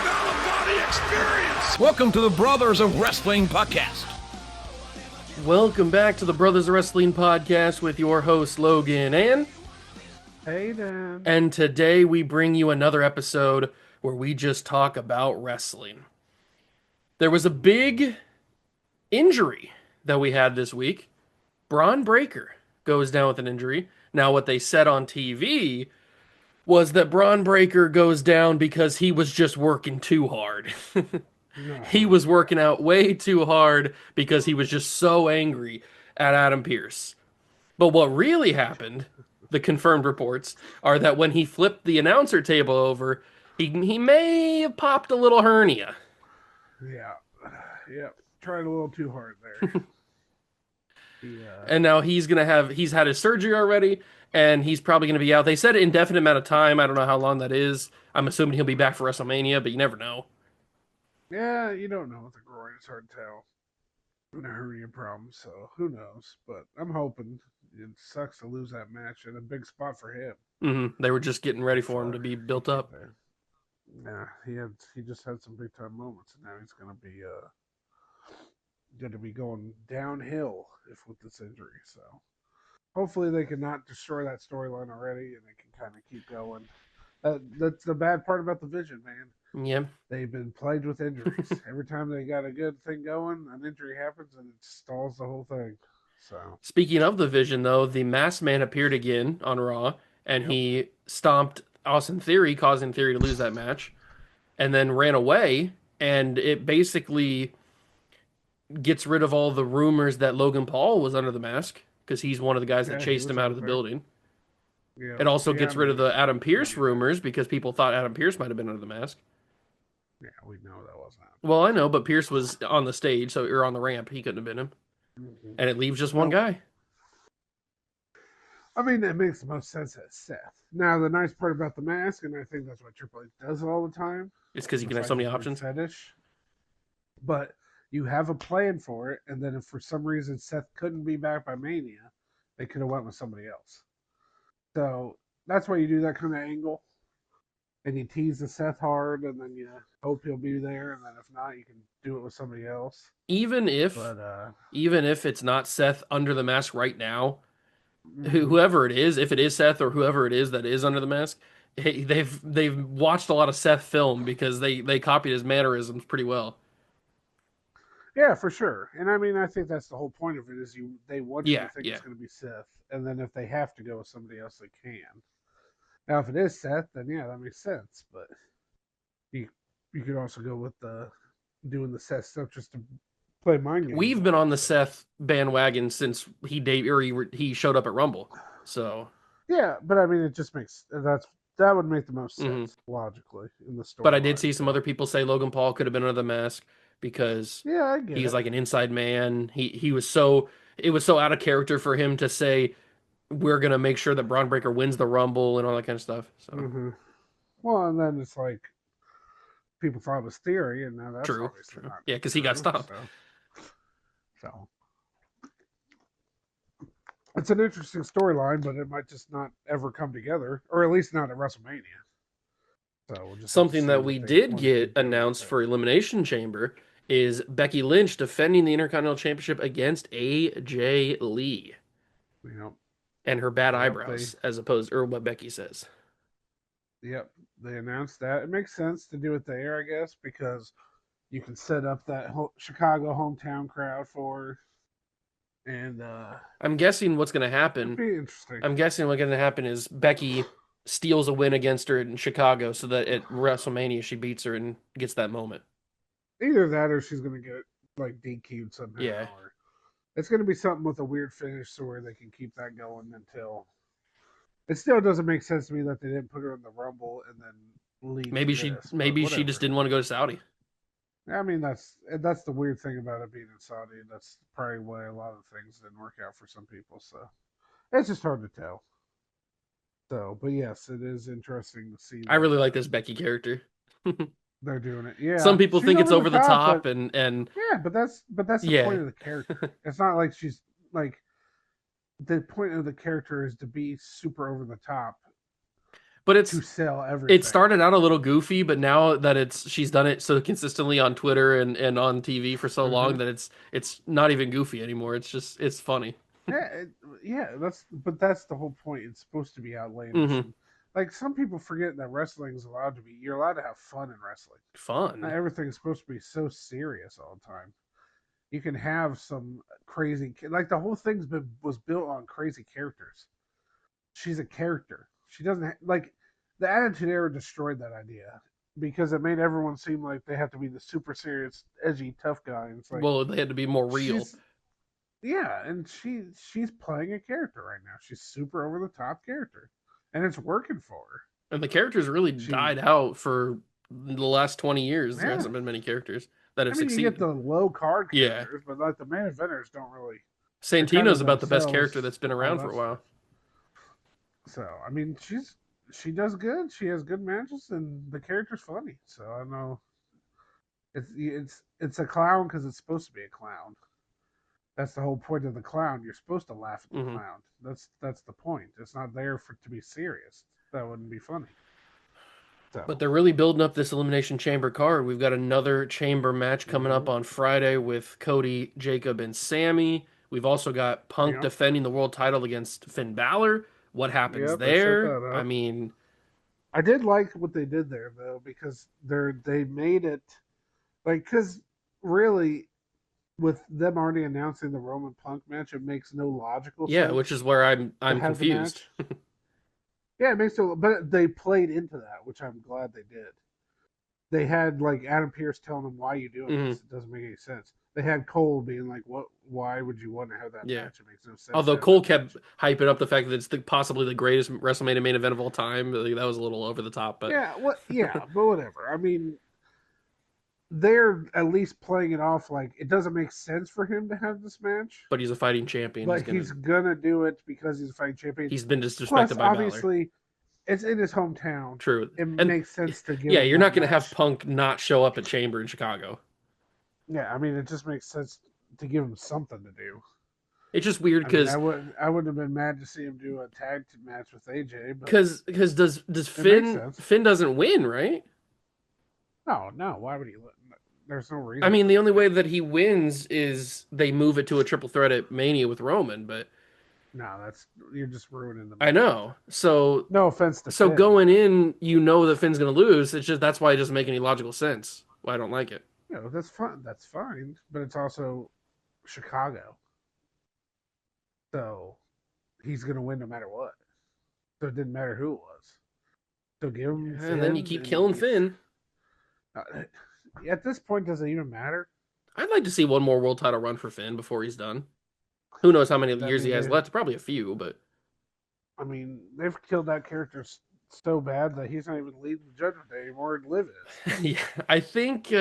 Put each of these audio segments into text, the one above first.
out-of-body experience. Welcome to the Brothers of Wrestling podcast. Welcome back to the Brothers of Wrestling podcast with your host Logan and Hayden. And today we bring you another episode where we just talk about wrestling. There was a big injury that we had this week. Bron Breakker goes down with an injury. Now what they said on TV was that Bron Breakker goes down because he was just working too hard. He was working out way too hard because he was just so angry at Adam Pearce. But what really happened, the confirmed reports, are that when he flipped the announcer table over, he may have popped a little hernia. Yeah. Tried a little too hard there. And now he's had his surgery already, and he's probably going to be out. They said an indefinite amount of time. I don't know how long that is. I'm assuming he'll be back for WrestleMania, but you never know. Yeah, you don't know with the groin. It's hard to tell. And a hernia problem, so who knows? But I'm hoping. It sucks to lose that match and a big spot for him. Mm-hmm. They were just getting ready for him to be built up. Yeah, he just had some big time moments, and now he's going to be going downhill with this injury. So hopefully they can not destroy that storyline already, and they can kind of keep going. That's the bad part about the Vision, man. Yeah. They've been plagued with injuries. Every time they got a good thing going, an injury happens and it stalls the whole thing. So Speaking of the Vision, though, the Masked Man appeared again on Raw, and he stomped Austin Theory, causing Theory to lose that match, and then ran away, and it basically gets rid of all the rumors that Logan Paul was under the mask, because he's one of the guys that chased him out of the building. Yeah. It also gets rid of the Adam Pearce rumors, because people thought Adam Pearce might have been under the mask. Yeah, we know that wasn't happening. Well, I know, but Pearce was on the stage, or on the ramp. He couldn't have been him. Mm-hmm. And it leaves just one guy. I mean, that makes the most sense as Seth. Now, the nice part about the mask, and I think that's what Triple H does all the time. It's because you can have so many options. Fetish. But you have a plan for it, and then if for some reason Seth couldn't be back by Mania, they could have went with somebody else. So that's why you do that kind of angle. And you tease the Seth hard, and then you hope he'll be there, and then if not, you can do it with somebody else. Even if it's not Seth under the mask right now, whoever it is, if it is Seth or whoever it is that is under the mask, they've watched a lot of Seth film because they copied his mannerisms pretty well. Yeah, for sure. And I mean, I think that's the whole point of it is they want you to think it's going to be Seth, and then if they have to go with somebody else, they can. Now, if it is Seth, then yeah, that makes sense. But you could also go with doing the Seth stuff just to play mind games. We've been on the Seth bandwagon since he showed up at Rumble. So yeah, but I mean, it just makes that would make the most sense logically in the story. But I did see some other people say Logan Paul could have been under the mask because he's like an inside man. It was so out of character for him to say, we're going to make sure that Bron Breakker wins the Rumble and all that kind of stuff. So. Well, and then it's like people thought it was Theory, and now that's true. Not yeah, because he got stopped. So it's an interesting storyline, but it might just not ever come together, or at least not at WrestleMania. So we'll just something that we did get announced for Elimination Chamber is Becky Lynch defending the Intercontinental Championship against AJ Lee. Yep. And her bad eyebrows, as opposed, or what Becky says. Yep, they announced that. It makes sense to do it there, I guess, because you can set up that Chicago hometown crowd for her. And I'm guessing what's going to happen. Be interesting. I'm guessing what's going to happen is Becky steals a win against her in Chicago, so that at WrestleMania she beats her and gets that moment. Either that, or she's going to get like DQ'd somehow. Yeah. Or it's going to be something with a weird finish, so where they can keep that going until. It still doesn't make sense to me that they didn't put her in the Rumble and then leave. Maybe she just didn't want to go to Saudi. I mean, that's the weird thing about it being in Saudi. That's probably why a lot of things didn't work out for some people. So it's just hard to tell. So, but yes, it is interesting to see. I really like this Becky character. They're doing it. Yeah. Some people think it's over the top, and yeah, but that's the point of the character. It's not like she's like the point of the character is to be super over the top. But to sell everything. it started out a little goofy, but now that she's done it so consistently on Twitter and on TV for so long that it's not even goofy anymore. It's funny. Yeah, that's the whole point. It's supposed to be outlandish. Mm-hmm. And, like, some people forget that wrestling is allowed to be. You're allowed to have fun in wrestling. Not Fun. everything's supposed to be so serious all the time. You can have some crazy, like the whole was built on crazy characters. She's a character. She doesn't like the Attitude Era destroyed that idea because it made everyone seem like they have to be the super serious, edgy, tough guy. And it's like, well, they had to be more real. Yeah, and she's playing a character right now. She's super over the top character, and it's working for her. And the characters really died out for the last 20 years. There hasn't been many characters that have succeeded. You get the low card characters, but like the main eventers don't really. Santino's about the best character that's been around for a while. So I mean, she does good. She has good matches, and the character's funny. So I don't know. It's a clown because it's supposed to be a clown. That's the whole point of the clown. You're supposed to laugh at the clown. That's the point. It's not there to be serious. That wouldn't be funny. So. But they're really building up this Elimination Chamber card. We've got another Chamber match coming up on Friday with Cody, Jacob, and Sammy. We've also got Punk defending the world title against Finn Balor. What happens there? I mean, I did like what they did there though, because they made it like, because really, with them already announcing the Roman Punk match, it makes no logical sense. Yeah, which is where I'm confused. Yeah, it makes no, but they played into that, which I'm glad they did. They had like Adam Pearce telling them, "Why are you doing this? It doesn't make any sense." They had Cole being like, "What? Why would you want to have that match? It makes no sense." Although Cole kept hyping up the fact that it's possibly the greatest WrestleMania main event of all time, that was a little over the top. But but whatever. I mean, they're at least playing it off like it doesn't make sense for him to have this match. But he's a fighting champion. Like he's gonna do it because he's a fighting champion. He's been disrespected by obviously, Balor. It's in his hometown. True. It makes sense to give. Yeah, you're not gonna have Punk not show up at Chamber in Chicago. Yeah, I mean, it just makes sense to give him something to do. It's just weird because I wouldn't have been mad to see him do a tag match with AJ. Because does Finn doesn't win, right? No. Why would he? There's no reason. I mean, the only way that he wins is they move it to a triple threat at Mania with Roman, but no, you're just ruining the match. I know. So no offense to Finn. So going in, that Finn's going to lose. It's just that's why it doesn't make any logical sense. Why I don't like it. No, that's fine. That's fine, but it's also Chicago, so he's going to win no matter what. So it didn't matter who it was. So give him. And then you keep killing Finn. At this point, does it even matter? I'd like to see one more world title run for Finn before he's done. Who knows how many years he has left? Probably a few, but I mean, they've killed that character so bad that he's not even leading the Judgment Day anymore and live it. Yeah, I think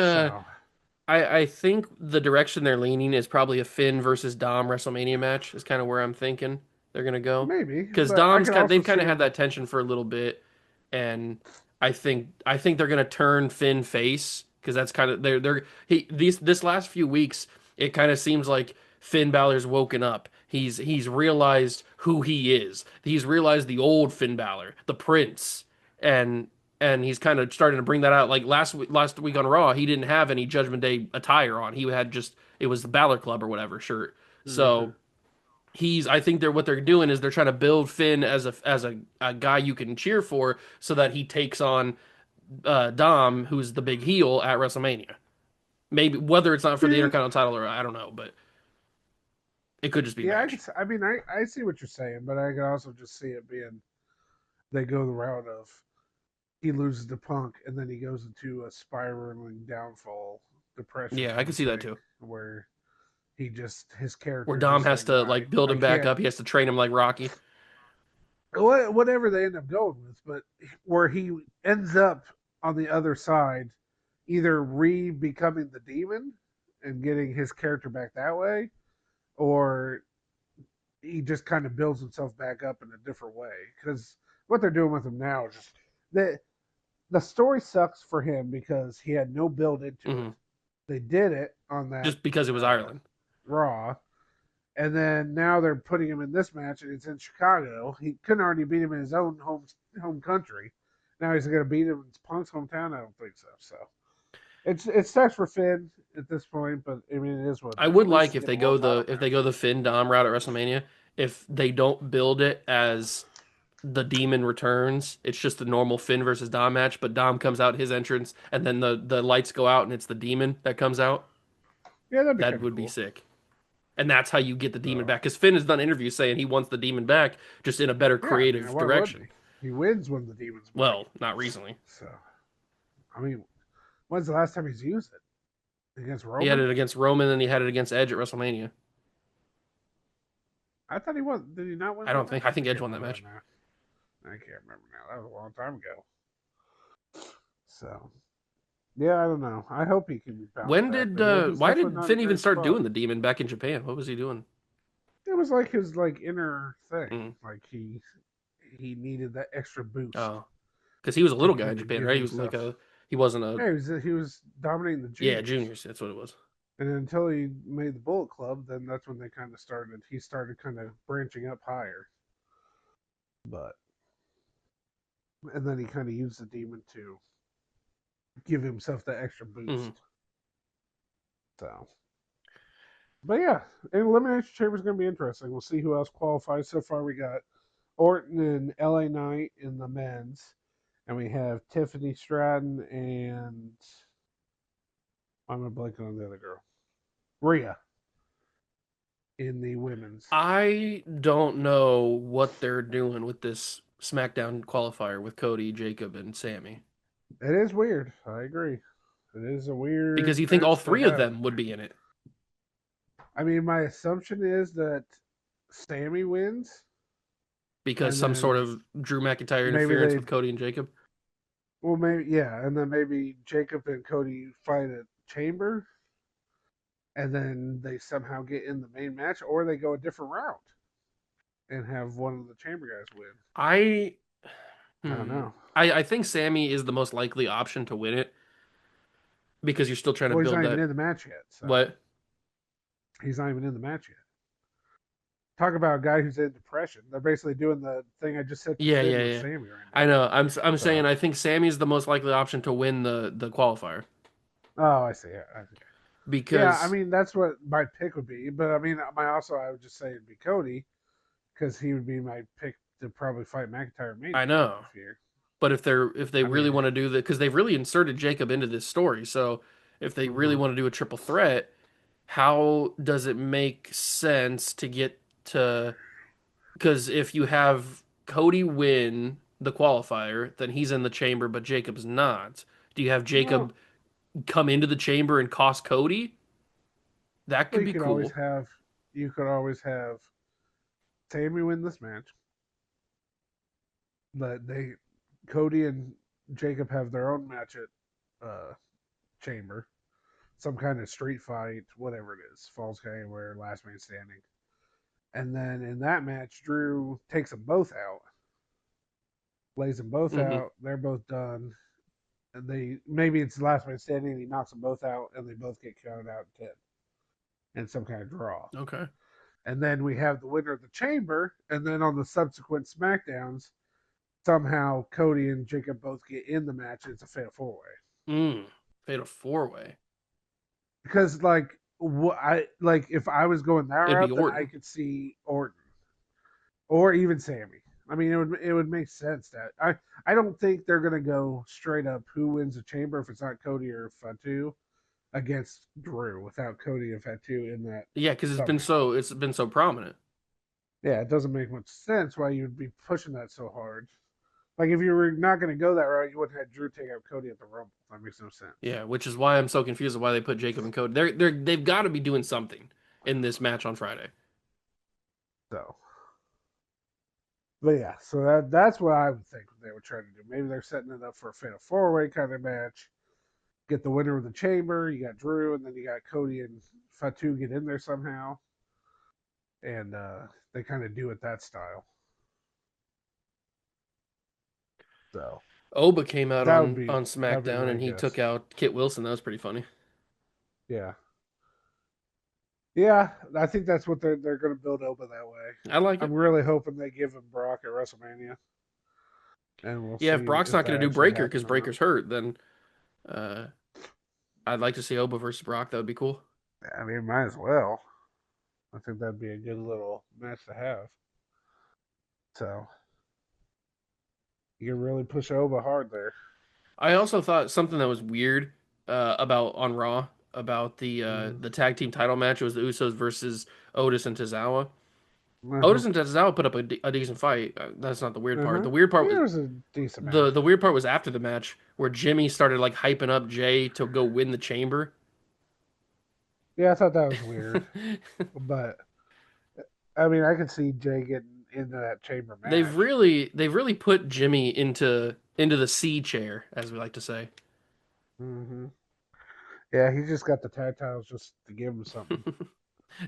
I think the direction they're leaning is probably a Finn versus Dom WrestleMania match. Is kind of where I'm thinking they're gonna go. Maybe because they've kind of had that tension for a little bit, and I think they're gonna turn Finn face because that's kind of this last few weeks. It kind of seems like Finn Balor's woken up. He's realized who he is. He's realized the old Finn Balor, the Prince, and he's kind of starting to bring that out. Like last week on Raw, he didn't have any Judgment Day attire on. He had it was the Balor Club or whatever shirt. Mm-hmm. So I think what they're doing is they're trying to build Finn as a guy you can cheer for, so that he takes on Dom, who's the big heel at WrestleMania. Maybe whether it's not for the Intercontinental title or I don't know, but it could just be. Yeah, I see what you're saying, but I could also just see it being they go the route of he loses to Punk and then he goes into a spiraling downfall depression. Yeah, I can see that too. Where his character where Dom has to build him back up. He has to train him like Rocky. Whatever they end up going with, but where he ends up on the other side, either becoming the demon and getting his character back that way, or he just kind of builds himself back up in a different way. Because what they're doing with him now is just the story sucks for him because he had no build into it. They did it on that just because it was Ireland Raw, and then now they're putting him in this match and it's in Chicago. He couldn't already beat him in his own home country. Now he's going to beat him in Punk's hometown. I don't think so. So it sucks for Finn at this point, but I mean it is what I it is. would At least like he's if they getting a world go title the Finn Dom route at WrestleMania, if they don't build it as the Demon returns, it's just the normal Finn versus Dom match, but Dom comes out his entrance and then the lights go out and it's the Demon that comes out. Yeah, that'd be That kind of would be cool. sick. And that's how you get the Demon So, back. Because Finn has done interviews saying he wants the Demon back, just in a better yeah, I mean, creative why wouldn't direction. he wins when the demon's back. Well, not recently. So, I mean, when's the last time he's used it? Against He had Roman? it against Roman and he had it against Edge at WrestleMania. I thought he won. Did he not win I that don't match? think I think I Edge can't won that remember match. now. I can't remember now. That was a long time ago. So, yeah, I don't know. I hope he can bounce When back. did But yeah, he's why definitely did not in a Finn even great start spot. doing the Demon back in Japan? What was he doing? It was like his inner thing. Mm. Like he needed that extra boost Oh, because he was a to little guy in kind of Japan, give right? He was like himself. he wasn't a Yeah, he was dominating the yeah juniors. juniors. That's what it was. And until he made the Bullet Club, then that's when they kind of started. He started kind of branching up higher. But and then he kind of used the demon to give himself that extra boost. Mm-hmm. So, but yeah, Elimination Chamber is going to be interesting. We'll see who else qualifies. So far, we got Orton and LA Knight in the men's, and we have Tiffany Stratton and I'm blanking on the other girl, Rhea, in the women's. I don't know what they're doing with this SmackDown qualifier with Cody, Jacob, and Sammy. It is weird. I agree. It is a Because weird you think all match to three of have. them would be in it. I mean, my assumption is that Sammy wins, Because and some sort then of Drew McIntyre maybe interference they, with Cody and Jacob. well, maybe yeah, and then maybe Jacob and Cody fight at Chamber, and then they somehow get in the main match, or they go a different route and have one of the Chamber guys win. I I don't know. I think Sammy is the most likely option to win it because you're still trying to Well, he's build not even that. in the match yet. So What? he's not even in the match yet. Talk about a guy who's in depression. They're basically doing the thing I just said to Yeah, Finn yeah, with yeah. Sammy right I now. know. I'm saying So, I think Sammy's the most likely option to win the qualifier oh, I see. I see. Yeah, I because mean that's what my pick would be, but I mean, I would just say it'd be Cody because he would be my pick to probably fight McIntyre Mania I know. this year. But if they I really mean, want to do that, because they've really inserted Jacob into this story, so if they really uh want to do a triple threat, how does it make sense to get to? Because if you have Cody win the qualifier, then he's in the chamber, but Jacob's not. Do you have well, Jacob come into the chamber and cost Cody? That well, could be cool. you could always have Sammy win this match, but Cody and Jacob have their own match at Chamber, some kind of street fight, whatever it is, Falls Count Anywhere, Last Man Standing. And then in that match, Drew takes them both out, lays them both Hmm. out. They're both done. And they maybe it's the last man standing. And he knocks them both out, and they both get counted out in 10 in some kind of draw. Okay. And then we have the winner of the chamber, and then on the subsequent SmackDowns, somehow Cody and Jacob both get in the match. And it's a fatal four way. Fatal four way. Because if I was going that It'd be route, then I Orton. could see Orton or even Sammy. I mean, it would make sense that I don't think they're gonna go straight up who wins the chamber if it's not Cody or Fatu against Drew without Cody and Fatu in that Yeah, because somehow. it's been so prominent. Yeah, it doesn't make much sense why you'd be pushing that so hard. Like if you were not gonna go that route, you wouldn't have Drew take out Cody at the Rumble. That makes no sense. Yeah, which is why I'm so confused of why they put Jacob and Cody. They've got to be doing something in this match on Friday. So, but yeah, so that's what I would think they were trying to do. Maybe they're setting it up for a fatal four way kind of match. Get the winner of the chamber. You got Drew, and then you got Cody and Fatu get in there somehow, and they kind of do it that style. So Oba came out that would on that'd be SmackDown my and he guess. took out Kit Wilson. That was pretty funny. Yeah, yeah. I think that's what they're going to build Oba that way. I like I'm it. really hoping they give him Brock at WrestleMania. and we'll Yeah, see if Brock's if not that going to do actually Breaker happens because or not. Breaker's hurt, then I'd like to see Oba versus Brock. That would be cool. I mean, might as well. I think that'd be a good little match to have. So you can really push Oba hard there. I also thought something that was weird about on Raw about Mm-hmm. the tag team title match was the Usos versus Otis and Tozawa. Uh-huh. Otis and Tozawa put up a decent fight. That's not the weird part. Uh-huh. The weird part Yeah, was it was a decent match. the weird part was after the match where Jimmy started like hyping up Jay to go win the chamber. Yeah, I thought that was weird, but I mean, I could see Jay getting into that chamber match. They've really put Jimmy into the C chair, as we like to say. Hmm. Yeah, he just got the tag titles just to give him something.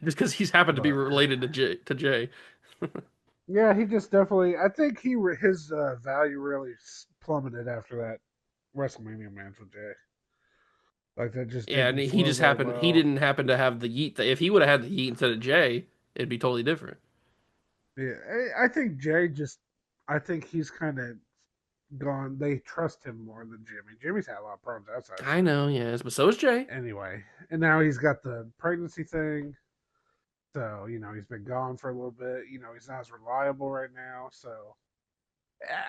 Just because he's happened to be But related to Jay. yeah, he just definitely. I think his value really plummeted after that WrestleMania match with Jay. Like that just Yeah, and didn't flow very he well. didn't happen to have the yeet. If he would have had the yeet instead of Jay, it'd be totally different. Yeah, I think Jay just. I think he's kind of gone. They trust him more than Jimmy. Jimmy's had a lot of problems outside of the I ring. know, yes, but so is Jay. Anyway, and now he's got the pregnancy thing. So, he's been gone for a little bit. He's not as reliable right now. So,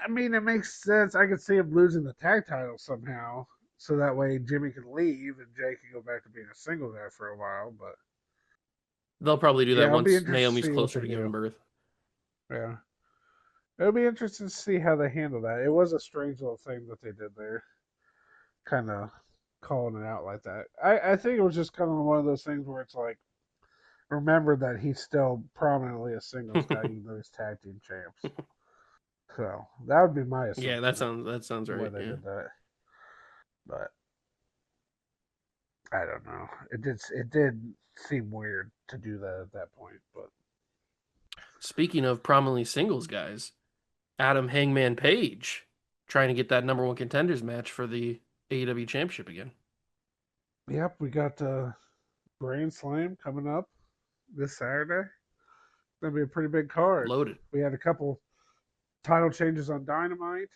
I mean, it makes sense. I could see him losing the tag title somehow. So that way Jimmy can leave and Jay can go back to being a single guy for a while. But They'll probably do yeah, that it'll be once interesting Naomi's to see what closer they to giving do. birth. Yeah. It'll be interesting to see how they handle that. It was a strange little thing that they did there, kind of calling it out like that. I think it was just kind of one of those things where it's like, remember that he's still prominently a singles guy, even though he's tag team champs. So that would be my Yeah, assumption that sounds why right. they Yeah. did that. But I don't know. It did seem weird to do that at that point. But Speaking of prominently singles guys, Adam Hangman Page trying to get that number one contenders match for the AEW Championship again. yep, we got the Grand Slam coming up this Saturday. Gonna be a pretty big card. Loaded. We had a couple title changes on Dynamite.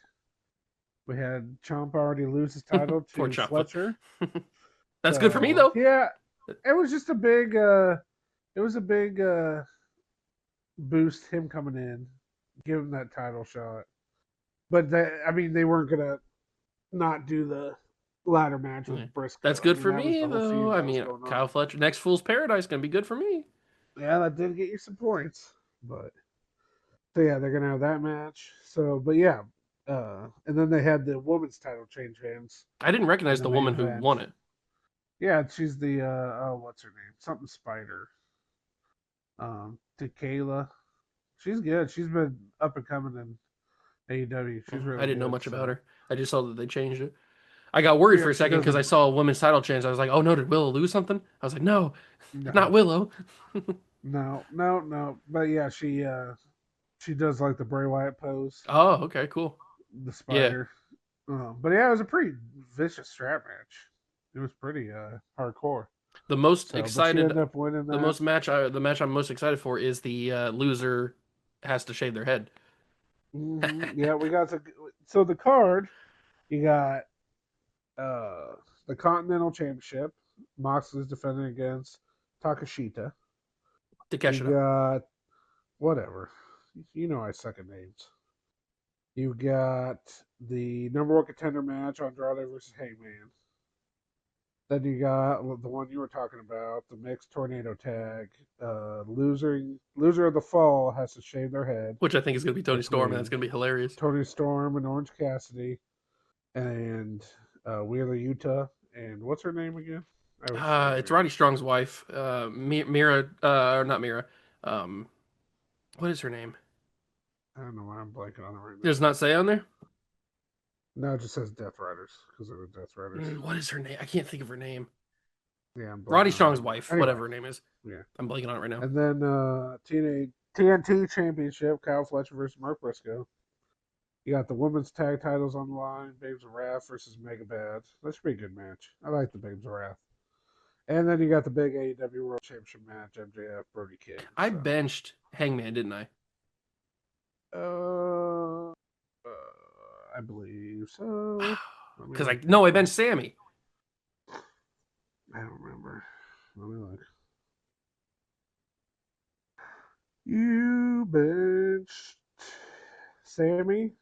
We had Ciampa already lose his title Poor to Ciampa. Fletcher. That's good for me So though. yeah, it was just a big it was a big boost him coming in, give him that title shot. But I mean, they weren't gonna not do the ladder match Yeah. with Briscoe. That's I good mean, for that was me the whole though. feud I that was mean, going on. Kyle Fletcher, next Fool's Paradise gonna be good for me. Yeah, that did get you some points, but so yeah, they're gonna have that match. So, but yeah, and then they had the women's title change hands I didn't in recognize the the main woman who event. won it. Yeah, she's the oh, what's her name? Something Spider. Tequila. She's good. She's been up and coming in AEW. She's I really didn't know good. much about So her. I just saw that they changed it. I got worried for yeah, a she second does because a I saw a women's title change. I was like, oh no, did Willow lose something? I was like, no, not no, Willow. no. But yeah, she does like the Bray Wyatt pose, Oh, okay, cool. the Yeah, spider. But yeah, it was a pretty vicious strap match. It was pretty hardcore. the most So, but she excited, ended up winning that. the match I'm most excited for is the loser has to shave their head. Yeah, we got so the card. You got the Continental Championship. Moxley's defending against Takashita. You Takeshita. got whatever. I suck at names. You got the number one contender match, Andrade versus Hangman. Then you got the one you were talking about, the mixed tornado tag. Loser of the fall has to shave their head Which I think is going to be Tony Storm, and that's between going to be hilarious. Tony Storm and Orange Cassidy, and Wheeler Utah. And what's her name again? I always forget her It's name. Roddy Strong's wife, Mira, or not Mira. Um, what is her name? I don't know why I'm blanking on it right Does now. it not say on there? No, it just says Death Riders because they're the Death Riders. What is her name? I can't think of her name. Yeah, I'm Roddy blanking on Strong's it now. wife, Anyway, whatever her name is. yeah. I'm blanking on it right now. And then TNT Championship, Kyle Fletcher versus Mark Briscoe. You got the women's tag titles on the line, Babes of Wrath versus Mega Bad. That should be a good match. I like the Babes of Wrath. And then you got the big AEW World Championship match, MJF, Brody King. I So, benched Hangman, didn't I? uh, I believe so. Because I benched Sammy. I don't remember. Let me look. You benched Sammy,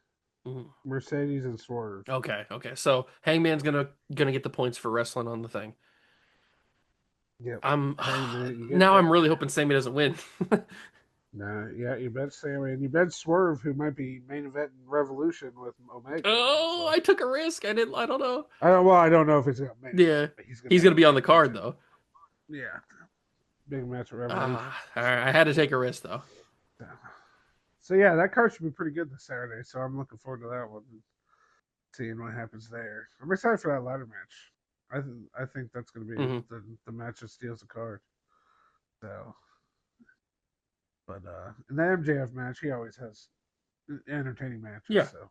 Mercedes, and Swerve. Okay. So Hangman's gonna get the points for wrestling on the thing. Yep. Now I'm really hoping Sammy doesn't win. No, yeah, you bet Sammy, and you bet Swerve, who might be main event in Revolution with Omega. Oh, I took a risk. I don't know. I don't know if it's gonna make. Yeah, he's gonna be on the card though. Yeah, big match at Revolution. All right, I had to take a risk though. So yeah, that card should be pretty good this Saturday. So I'm looking forward to that one, seeing what happens there. I'm excited for that ladder match. I think that's going to be the match that steals the card. So, but in the MJF match, he always has entertaining matches. Yeah. So.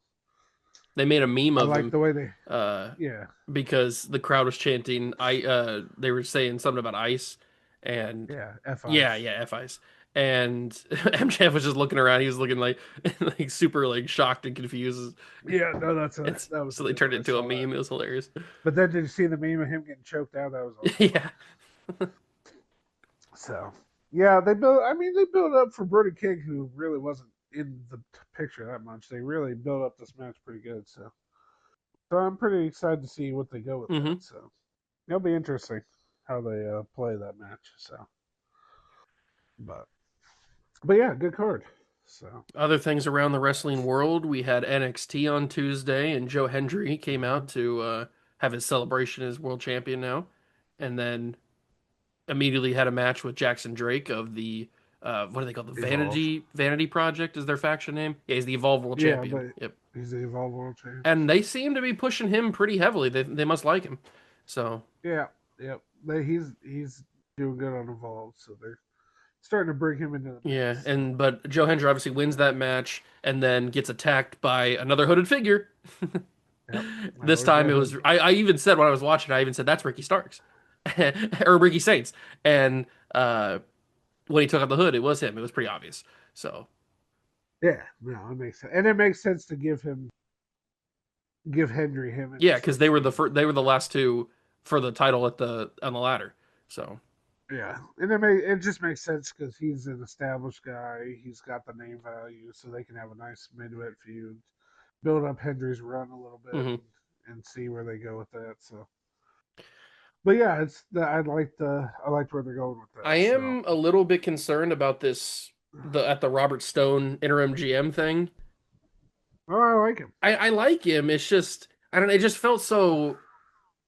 They made a meme of him. The way they, because the crowd was chanting. They were saying something about ice, and F-ice. Yeah, F-ice. And MJF was just looking around. He was looking like super like shocked and confused. Yeah, no, that was. So they turned it into a meme. It was hilarious. But then did you see the meme of him getting choked out? That was awesome. Yeah. So yeah, they built up for Brody King, who really wasn't in the picture that much. They really built up this match pretty good. So I'm pretty excited to see what they go with that. So it'll be interesting how they play that match. So, but yeah, good card. So other things around the wrestling world, we had NXT on Tuesday, and Joe Hendry came out to have his celebration as world champion now, and then immediately had a match with Jackson Drake of the what do they call the Vanity Project is their faction name? Yeah, he's the Evolve World Champion. Yep, he's the Evolve World Champion, and they seem to be pushing him pretty heavily. They must like him. So yep. He's doing good on Evolve, so they're starting to bring him into the mix. Yeah, but Joe Hendry obviously wins that match and then gets attacked by another hooded figure. This time it was I even said when I was watching, I even said that's Ricky Starks or Ricky Saints, and when he took out the hood, it was him. It was pretty obvious. So yeah, no, it makes sense, and it makes sense to give Hendry him. Yeah, because they were the last two for the title on the ladder. So yeah, and it just makes sense because he's an established guy. He's got the name value, so they can have a nice mid-event feud, build up Hendry's run a little bit, and see where they go with that. So, but yeah, I liked where they're going with that. I am a little bit concerned about this at the Robert Stone interim GM thing. Oh, I like him. I like him. It's just I don't know. It just felt so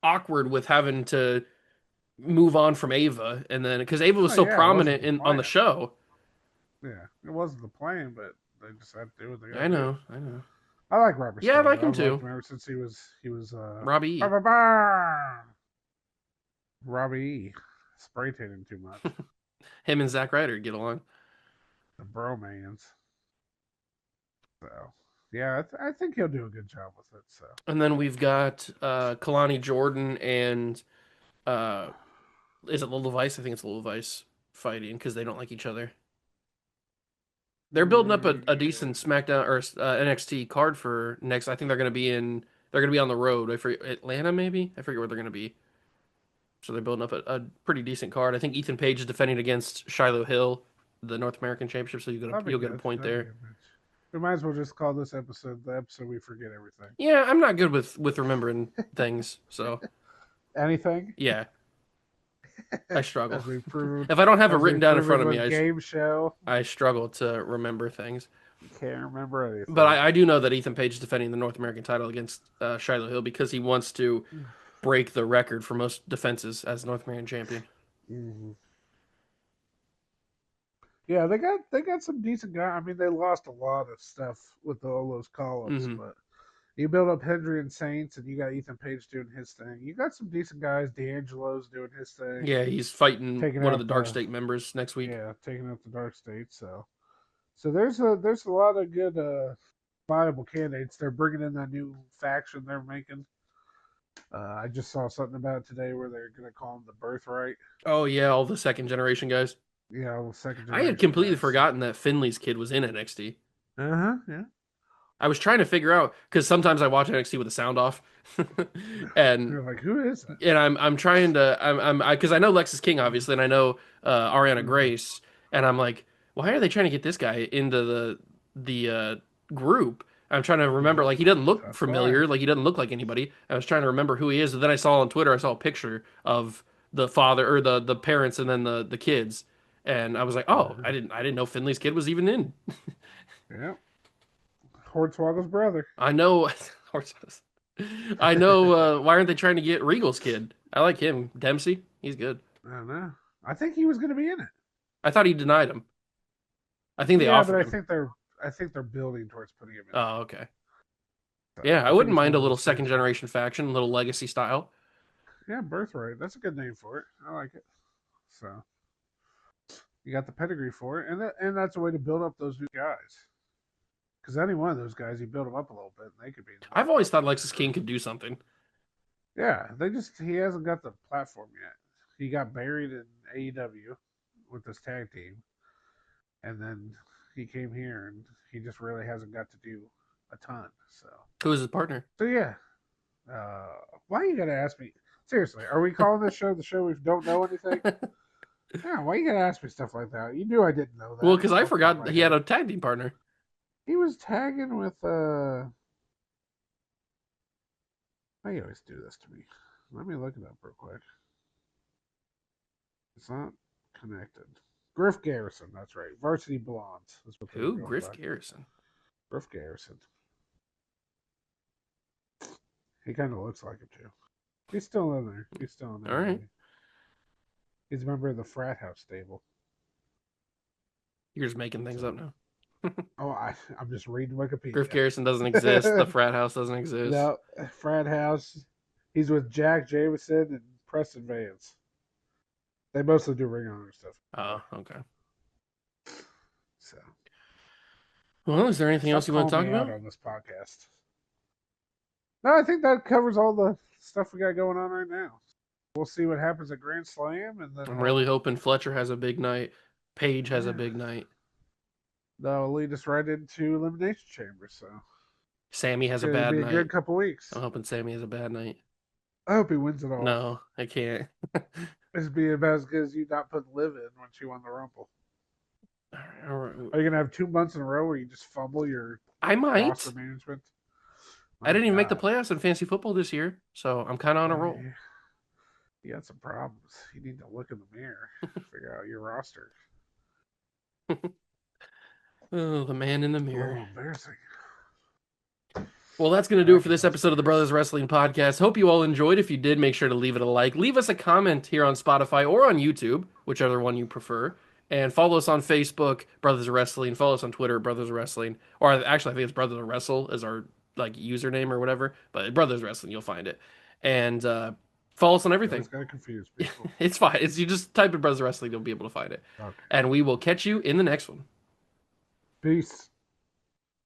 awkward with having to move on from Ava, and then because Ava was so prominent on the show. Yeah, it wasn't the plan, but they just had to do what they got. I know. I like Robert. Yeah, Stone. I like him too. Ever since he was Robbie E. Robbie E. Spray tanning too much. Him and Zack Ryder get along. The bromance. So yeah, I think he'll do a good job with it. So and then we've got Kalani Jordan and is it Little Vice? I think it's Little Vice fighting because they don't like each other. They're building up a decent SmackDown or NXT card for next. I think they're going to be on the road. I forget, Atlanta maybe. I forget where they're going to be. So they're building up a pretty decent card. I think Ethan Page is defending against Shiloh Hill, the North American Championship. So you'll get a point there. We might as well just call this episode the episode we forget everything. Yeah, I'm not good with remembering things. So anything? Yeah. I struggle. If I don't have it written down in front of me, I struggle to remember things. Can't remember anything. But I do know that Ethan Page is defending the North American title against Shiloh Hill because he wants to break the record for most defenses as North American champion. Mm-hmm. Yeah, they got some decent guys. I mean, they lost a lot of stuff with all those call-ups, but you build up Hendry and Saints, and you got Ethan Page doing his thing. You got some decent guys. D'Angelo's doing his thing. Yeah, he's fighting one of the Dark State members next week. Yeah, taking out the Dark State. So there's a lot of good viable candidates. They're bringing in that new faction they're making. I just saw something about it today where they're going to call them the Birthright. Oh yeah, all the second generation guys. Yeah, all the second generation. I had completely forgotten that Finley's kid was in NXT. Yeah. I was trying to figure out because sometimes I watch NXT with the sound off, and You're like, who is that? I'm trying to because I know Lexus King obviously, and I know Ariana Mhm. Grace, and I'm like, why are they trying to get this guy into the group? I'm trying to remember, Yep, like he doesn't look that's why. familiar, like he doesn't look like anybody. I was trying to remember who he is, and then I saw on Twitter, I saw a picture of the father or the parents, and then the kids, and I was like, oh, Mhm. I didn't know Finley's kid was even in. Yep, Hornswoggle's brother. I know. I know. Why aren't they trying to get Regal's kid? I like him, Dempsey. He's good. I don't know. I think he was going to be in it. I thought he denied him. I think they Yeah, but offered him. I think they're building towards putting him in it. Oh, okay. So Yeah, I I think wouldn't it's mind one a of little those second things where, generation faction, a little legacy style. yeah, birthright. That's a good name for it. I like it. So you got the pedigree for it, and that's a way to build up those new guys. Because any one of those guys, you build them up a little bit, and they could be in the main I've always thought roster Lexus for. King could do something. Yeah, he hasn't got the platform yet. He got buried in AEW with this tag team, and then he came here, and he just really hasn't got to do a ton. Who is his partner? So yeah. Uh, why you gotta ask me? Seriously, are we calling this show the show we don't know anything? Yeah, why you gotta ask me stuff like that? You knew I didn't know Well, that because I off the top of forgot my he had head. a tag team partner. He was tagging with Why you always do this to me? Let me look it up real quick. It's not connected. Griff Garrison, that's right. Varsity Blondes. That's what they were Who? going Griff by. Garrison. Griff Garrison. He kind of looks like him too. He's still in there. He's still in All right. AEW. He's a member of the frat house stable. You're just making things up So, now. I'm just reading Griff Wikipedia. Garrison doesn't exist. The frat house doesn't exist. No, frat house. He's with Jack Jameson and Preston Vance. They mostly do ring honor stuff. Oh, okay. So Well, is there anything else stop you want to calling talk me out about? on this podcast. No, I think that covers all the stuff we got going on right now. We'll see what happens at Grand Slam, and then I'm really hoping Fletcher has a big night. Paige has a yeah, big night. that'll lead us right into Elimination Chamber. So Sammy it's has a going to bad be a good night. couple weeks. I'm hoping Sammy has a bad night. I hope he wins it all. No, I can't. It's be about as good as you not put Liv in when she won the Rumble. Are you going to have 2 months in a row where you just fumble your I roster might. management? I My didn't even make the God. playoffs in fantasy football this year, so I'm kind of on a roll. Yeah, you got some problems. You need to look in the mirror, figure out your roster. Oh, the man in the It's a mirror. little embarrassing. Well, that's going to do it for this episode of the Brothers Wrestling Podcast. Hope you all enjoyed. If you did, make sure to leave it a like. Leave us a comment here on Spotify or on YouTube, whichever one you prefer. And follow us on Facebook, Brothers Wrestling. Follow us on Twitter, Brothers Wrestling. Or actually, I think it's Brothers Wrestle as our like username or whatever. But Brothers Wrestling, you'll find it. And follow us on You always everything. got to confuse people. It's fine. It's you just type in Brothers Wrestling, you'll be able to find it. Okay. And we will catch you in the next one. Peace.